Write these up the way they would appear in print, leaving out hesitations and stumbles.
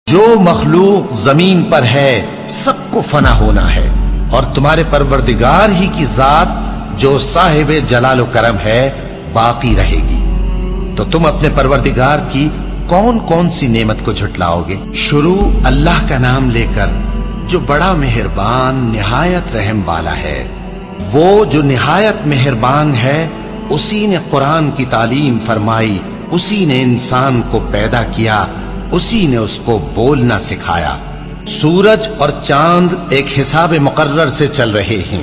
جو مخلوق زمین پر ہے سب کو فنا ہونا ہے، اور تمہارے پروردگار ہی کی ذات جو صاحب جلال و کرم ہے باقی رہے گی۔ تو تم اپنے پروردگار کی کون کون سی نعمت کو جھٹلاؤ گے؟ شروع اللہ کا نام لے کر جو بڑا مہربان نہایت رحم والا ہے۔ وہ جو نہایت مہربان ہے، اسی نے قرآن کی تعلیم فرمائی، اسی نے انسان کو پیدا کیا، اسی نے اس کو بولنا سکھایا۔ سورج اور چاند ایک حساب مقرر سے چل رہے ہیں،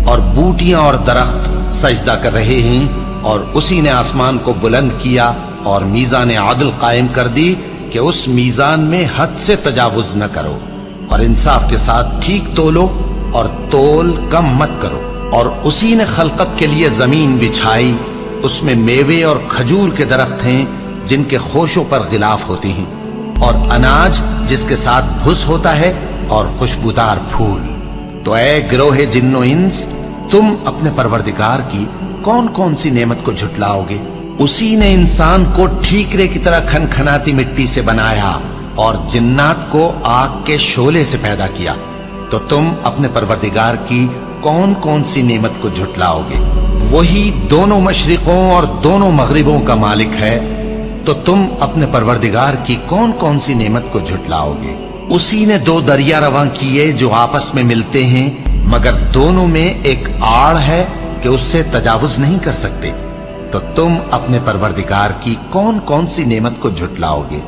اور بوٹیاں اور درخت سجدہ کر رہے ہیں، اور اسی نے آسمان کو بلند کیا اور میزان عدل قائم کر دی کہ اس میزان میں حد سے تجاوز نہ کرو، اور انصاف کے ساتھ ٹھیک تولو اور تول کم مت کرو۔ اور اسی نے خلقت کے لیے زمین بچھائی، اس میں میوے اور کھجور کے درخت ہیں جن کے خوشوں پر غلاف ہوتے ہیں، اور اناج جس کے ساتھ بھس ہوتا ہے، اور خوشبودار پھول۔ تو اے گروہ جن و انس، تم اپنے پروردگار کی کون کون سی نعمت کو جھٹلاؤ گے؟ اسی نے انسان کو ٹھیکرے کی طرح کھنکھناتی مٹی سے بنایا، اور جنات کو آگ کے شعلے سے پیدا کیا۔ تو تم اپنے پروردگار کی کون کون سی نعمت کو جھٹلاؤ گے؟ وہی دونوں مشرقوں اور دونوں مغربوں کا مالک ہے، تو تم اپنے پروردگار کی کون کون سی نعمت کو جھٹلاؤ گے؟ اسی نے دو دریا رواں کیے جو آپس میں ملتے ہیں، مگر دونوں میں ایک آڑ ہے کہ اس سے تجاوز نہیں کر سکتے۔ تو تم اپنے پروردگار کی کون کون سی نعمت کو جھٹلاؤ گے؟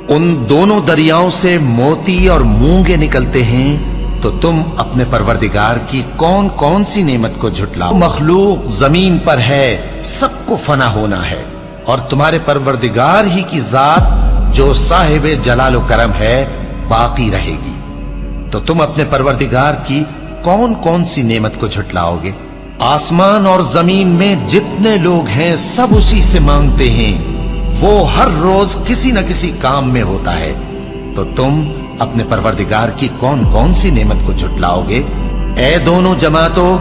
ان دونوں دریاؤں سے موتی اور مونگے نکلتے ہیں، تو تم اپنے پروردگار کی کون کون سی نعمت کو جھٹلاؤ؟ مخلوق زمین پر ہے سب کو فنا ہونا ہے، اور تمہارے پروردگار ہی کی ذات جو صاحب جلال و کرم ہے باقی رہے گی۔ تو تم اپنے پروردگار کی کون کون سی نعمت کو جھٹلاؤ گے؟ آسمان اور زمین میں جتنے لوگ ہیں سب اسی سے مانگتے ہیں، وہ ہر روز کسی نہ کسی کام میں ہوتا ہے۔ تو تم اپنے پروردگار کی کون کون سی نعمت کو جھٹلاؤ گے؟ اے دونوں جماعتوں،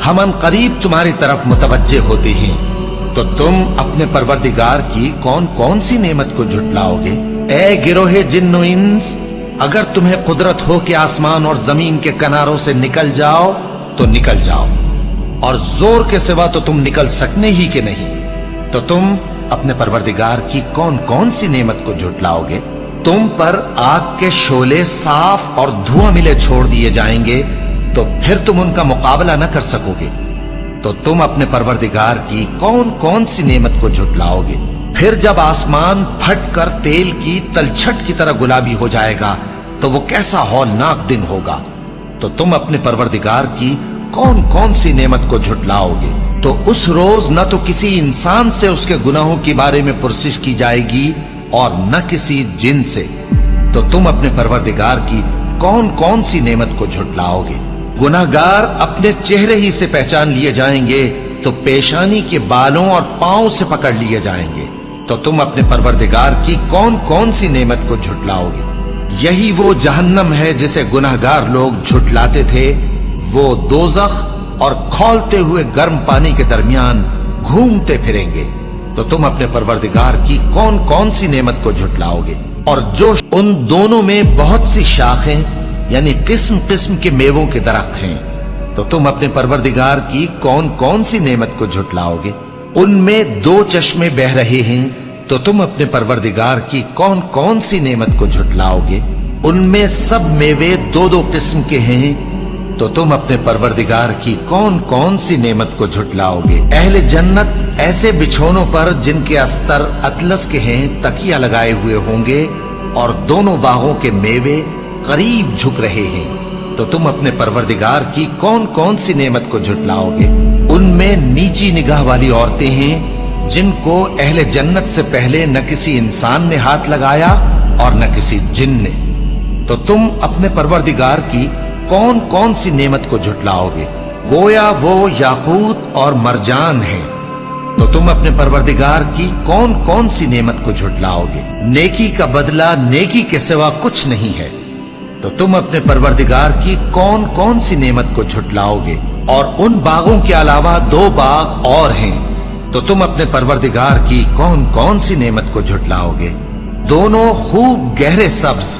ہم ان قریب تمہاری طرف متوجہ ہوتے ہیں، تو تم اپنے پروردگار کی کون کون سی نعمت کو جھٹلاؤ گے؟ اے گروہ جن و انس، اگر تمہیں قدرت ہو کہ آسمان اور زمین کے کناروں سے نکل جاؤ تو نکل جاؤ، اور زور کے سوا تو تم نکل سکنے ہی کہ نہیں، تو تم اپنے پروردگار کی کون کون سی نعمت کو جھٹلاؤ گے؟ تم پر آگ کے شعلے صاف اور دھواں ملے چھوڑ دیے جائیں گے، تو پھر تم ان کا مقابلہ نہ کر سکو گے۔ تو تم اپنے پروردگار کی کون کون سی نعمت کو جھٹلاؤ گے؟ پھر جب آسمان پھٹ کر تیل کی تلچھٹ کی طرح گلابی ہو جائے گا تو وہ کیسا ہولناک دن ہوگا۔ تو تم اپنے پروردگار کی کون کون سی نعمت کو جھٹلاؤ گے؟ تو اس روز نہ تو کسی انسان سے اس کے گناہوں کے بارے میں پرسش کی جائے گی اور نہ کسی جن سے۔ تو تم اپنے پروردگار کی کون کون سی نعمت کو جھٹلاؤ گے؟ گناہگار اپنے چہرے ہی سے پہچان لیے جائیں گے، تو پیشانی کے بالوں اور پاؤں سے پکڑ لیے جائیں گے۔ تو تم اپنے پروردگار کی کون کون سی نعمت کو جھٹلاؤ گے؟ یہی وہ جہنم ہے جسے گناہگار لوگ جھٹلاتے تھے، وہ دوزخ اور کھولتے ہوئے گرم پانی کے درمیان گھومتے پھریں گے۔ تو تم اپنے پروردگار کی کون کون سی نعمت کو جھٹلاؤ گے؟ اور جو ان دونوں میں بہت سی شاخیں یعنی قسم قسم کے میووں کے درخت ہیں، تو تم اپنے پروردگار کی کون کون سی نعمت کو جھٹلاؤ گے؟ ان میں دو چشمے بہ رہے ہیں، تو تم اپنے پروردگار کی کون کون سی نعمت کو جھٹلاؤ گے؟ ان میں سب میوے دو دو قسم کے ہیں، تو تم اپنے پروردگار کی کون کون سی نعمت کو جھٹلاؤ گے؟ اہل جنت ایسے بچھونوں پر جن کے استر اطلس کے ہیں تکیہ لگائے ہوئے ہوں گے، اور دونوں باغوں کے میوے قریب جھک رہے ہیں، تو تم اپنے پروردگار کی کون کون سی نعمت کو جھٹلاؤ گے؟ ان میں نیچی نگاہ والی عورتیں ہیں جن کو اہل جنت سے پہلے نہ کسی انسان نے ہاتھ لگایا اور نہ کسی جن نے۔ تو تم اپنے پروردگار کی کون کون سی نعمت کو جھٹلاؤ گے؟ گویا وہ یاقوت اور مرجان ہیں، تو تم اپنے پروردگار کی کون کون سی نعمت کو جھٹلاؤ گے؟ نیکی کا بدلہ نیکی کے سوا کچھ نہیں ہے، تو تم اپنے پروردگار کی کون کون سی نعمت کو جھٹلاؤ گے؟ اور ان باغوں کے علاوہ دو باغ اور ہیں، تو تم اپنے پروردگار کی کون کون سی نعمت کو جھٹلاؤ گے؟ دونوں خوب گہرے سبز